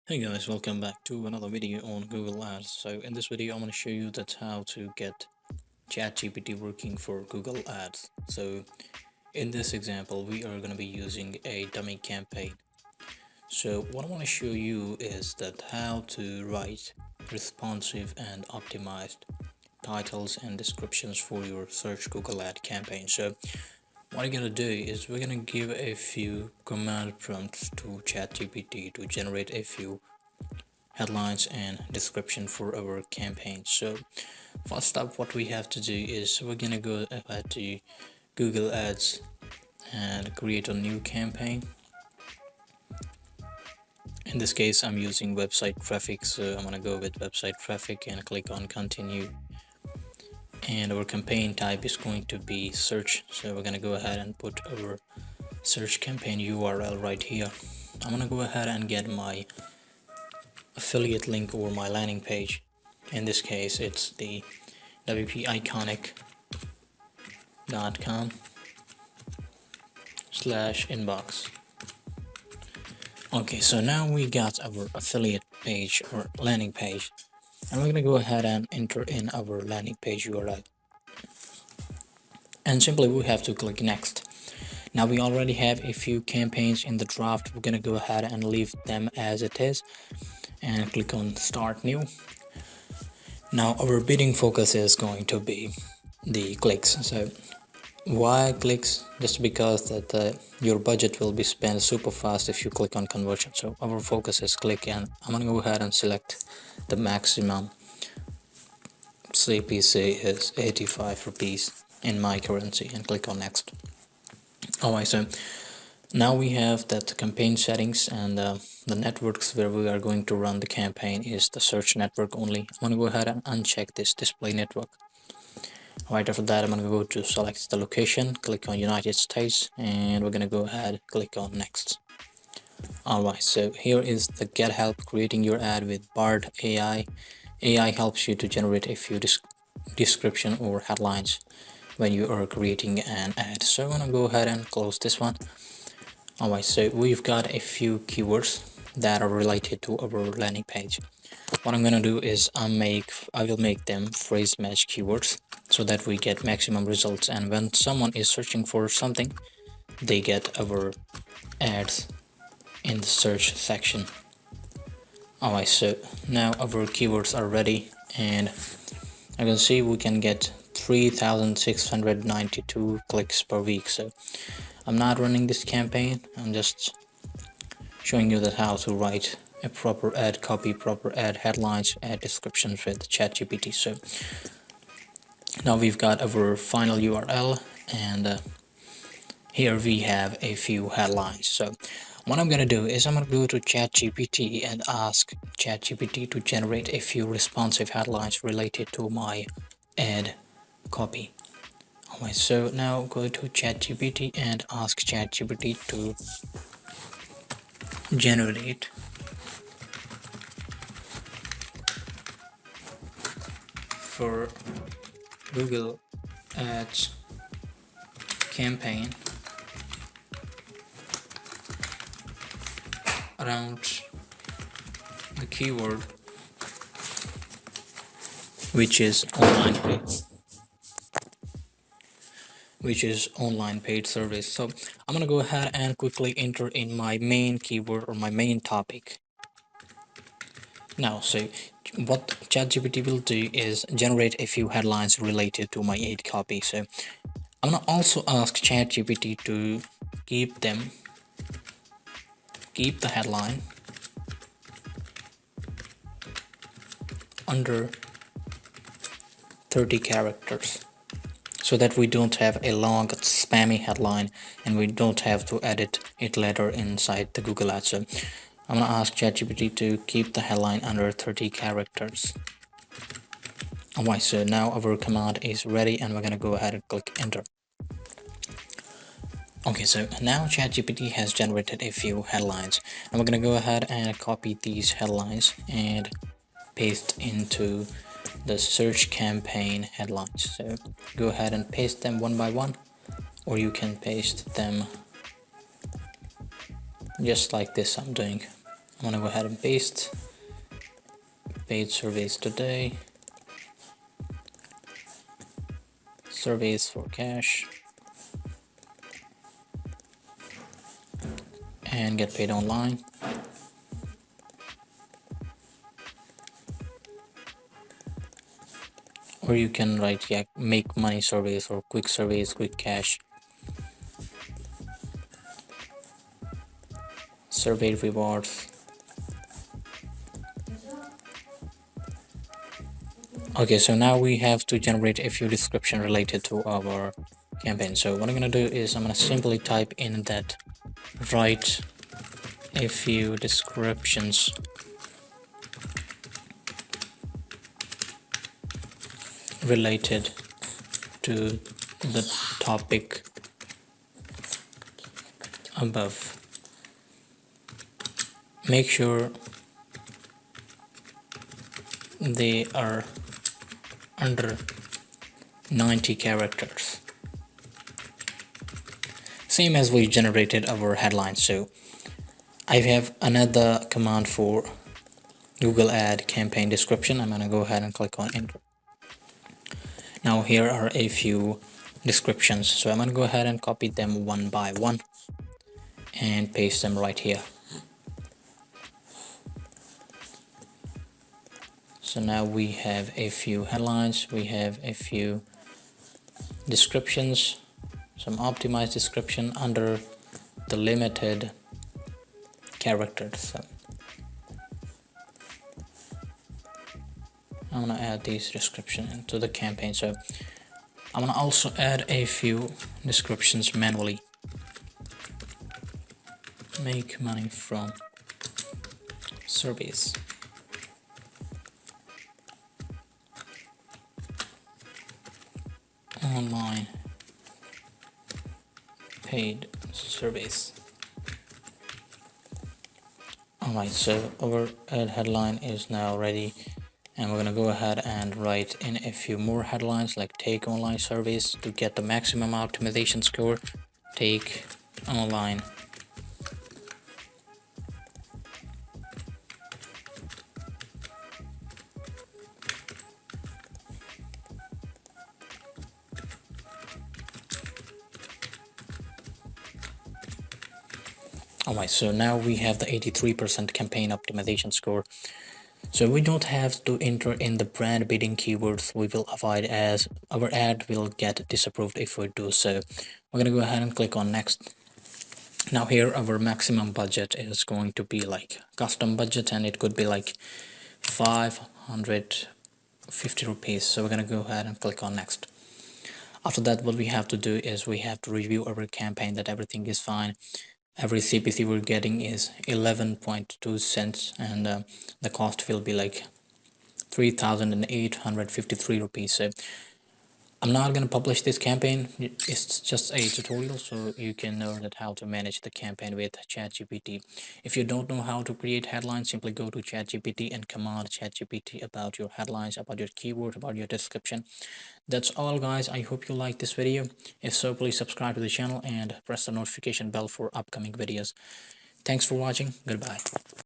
Hey guys, welcome back to another video on Google Ads. So in this video I'm going to show you that how to get ChatGPT working for Google Ads. So in this example we are going to be using a dummy campaign. So what I want to show you is that how to write responsive and optimized titles and descriptions for your search Google ad campaign. So what I'm gonna do is we're gonna give a few command prompts to ChatGPT to generate a few headlines and description for our campaign. So first up, what we have to do is we're gonna go ahead to Google Ads and create a new campaign. In this case I'm using website traffic, so I'm gonna go with website traffic and click on continue, and our campaign type is going to be search. So we're gonna go ahead and put our search campaign URL right here. I'm gonna go ahead and get my affiliate link or my landing page. In this case it's the wpiconic.com/inbox. Okay, so now we got our affiliate page or landing page, and we're gonna go ahead and enter in our landing page URL, and simply we have to click next. Now we already have a few campaigns in the draft. We're gonna go ahead and leave them as it is and click on start new. Now our bidding focus is going to be the clicks. So why clicks? Just because that your budget will be spent super fast if you click on conversion. So our focus is click, and I'm gonna go ahead and select the maximum CPC is 85 rupees in my currency and click on next. Alright, so now we have that campaign settings, and the networks where we are going to run the campaign is the search network only. I'm gonna go ahead and uncheck this display network. Right after that I'm gonna go to select the location, click on United States, and we're gonna go ahead, click on next. Alright, so here is the get help creating your ad with Bard AI. AI helps you to generate a few description or headlines when you are creating an ad. So I'm gonna go ahead and close this one. Alright, so we've got a few keywords that are related to our landing page. What I'm gonna do is I will make them phrase match keywords so that we get maximum results, and when someone is searching for something they get our ads in the search section. Alright, so now our keywords are ready, and I can see we can get 3,692 clicks per week. So I'm not running this campaign, I'm just showing you that how to write a proper ad copy, proper ad headlines, ad descriptions with ChatGPT. So now we've got our final URL, and here we have a few headlines. So what I'm gonna do is I'm gonna go to ChatGPT and ask ChatGPT to generate a few responsive headlines related to my ad copy. Alright, so now go to ChatGPT and ask ChatGPT to generate for Google Ads campaign around the keyword which is online paid service. So I'm gonna go ahead and quickly enter in my main keyword or my main topic. Now, so what ChatGPT will do is generate a few headlines related to my ad copy. So I'm gonna also ask ChatGPT to keep the headline under 30 characters so that we don't have a long spammy headline and we don't have to edit it later inside the Google Ads. So I'm gonna ask ChatGPT to keep the headline under 30 characters. Alright, so now our command is ready and we're gonna go ahead and click enter. Okay, so now ChatGPT has generated a few headlines, and we're gonna go ahead and copy these headlines and paste into the search campaign headlines. So go ahead and paste them one by one, or you can paste them just like this I'm doing. I'm I'm gonna go ahead and paste paid surveys today, surveys for cash, and get paid online. Or you can write, yeah, make money surveys or quick surveys, quick cash, survey rewards. Okay, so now we have to generate a few description related to our campaign. So what I'm gonna do is I'm gonna simply type in that write a few descriptions related to the topic above. Make sure they are under 90 characters. Same as we generated our headlines. So I have another command for Google Ad campaign description. I'm gonna go ahead and click on enter. Now here are a few descriptions, so I'm gonna go ahead and copy them one by one and paste them right here. So now we have a few headlines, we have a few descriptions, some optimized description under the limited characters. So I'm gonna add these description into the campaign. So I'm gonna also add a few descriptions manually. Make money from surveys. Online paid surveys. Alright, so our ad headline is now ready, and we're gonna go ahead and write in a few more headlines like take online surveys to get the maximum optimization score. Take online Alright, so now we have the 83% campaign optimization score. So we don't have to enter in the brand bidding keywords. We will avoid, as our ad will get disapproved if we do so. We're gonna go ahead and click on next. Now here our maximum budget is going to be like custom budget, and it could be like 550 rupees. So we're gonna go ahead and click on next. After that, what we have to do is we have to review our campaign that everything is fine. Every CPC we're getting is 11.2 cents, and the cost will be like 3,853 rupees. So I'm not going to publish this campaign. It's just a tutorial, so you can learn that how to manage the campaign with ChatGPT. If you don't know how to create headlines, simply go to ChatGPT and command ChatGPT about your headlines, about your keyword, about your description. That's all, guys. I hope you liked this video. If so, please subscribe to the channel and press the notification bell for upcoming videos. Thanks for watching. Goodbye.